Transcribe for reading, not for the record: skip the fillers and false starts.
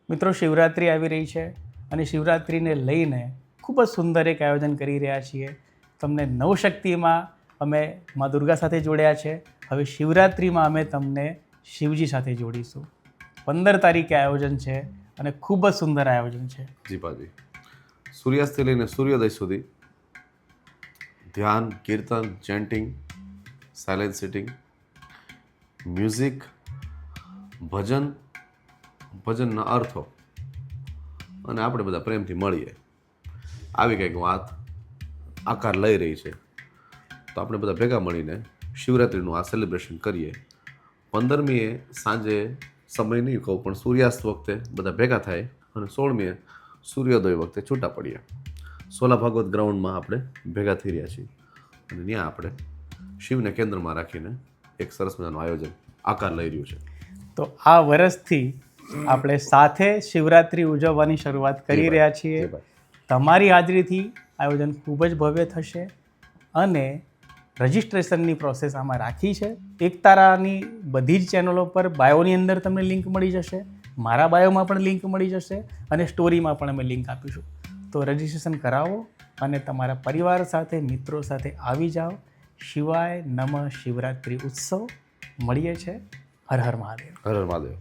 મિત્રો, શિવરાત્રિ આવી રહી છે અને શિવરાત્રિને લઈને ખૂબ જ સુંદર એક આયોજન કરી રહ્યા છીએ. તમને નવશક્તિમાં અમે મા દુર્ગા સાથે જોડ્યા છે. હવે શિવરાત્રિમાં અમે તમને શિવજી સાથે જોડીશું. 15 તારીખે આયોજન છે અને ખૂબ જ સુંદર આયોજન છે. જી પાજી, સૂર્યાસ્તથી લઈને સૂર્યોદય સુધી ધ્યાન, કીર્તન, ચેન્ટિંગ, સાયલેન્ટ સિટિંગ, મ્યુઝિક, ભજન, ભજનના અર્થો અને આપણે બધા પ્રેમથી મળીએ આવી કંઈક વાત આકાર લઈ રહી છે. તો આપણે બધા ભેગા મળીને શિવરાત્રિનું આ સેલિબ્રેશન કરીએ. 15મીએ સાંજે સમય નહીં કહું પણ સૂર્યાસ્ત વખતે બધા ભેગા થાય અને 16મીએ સૂર્યોદય વખતે છૂટા પડીએ. સોલા ભાગવત ગ્રાઉન્ડમાં આપણે ભેગા થઈ રહ્યા છીએ અને ત્યાં આપણે શિવને કેન્દ્રમાં રાખીને એક સરસ મજાનું આયોજન આકાર લઈ રહ્યું છે. તો આ વર્ષથી આપણે સાથે શિવરાત્રિ ઉજવવાની શરૂઆત કરી રહ્યા છીએ. તમારી હાજરીથી આયોજન ખૂબ જ ભવ્ય થશે અને રજિસ્ટ્રેશનની પ્રોસેસ આમાં રાખી છે. એકતારાની બધી જ ચેનલો પર બાયોની અંદર તમને લિંક મળી જશે, મારા બાયોમાં પણ લિંક મળી જશે અને સ્ટોરીમાં પણ અમે લિંક આપીશું. તો રજિસ્ટ્રેશન કરાવો અને તમારા પરિવાર સાથે, મિત્રો સાથે આવી જાઓ. શિવાય નમઃ શિવરાત્રિ ઉત્સવ. મળીએ છે. હર હર મહાદેવ. હર હર મહાદેવ.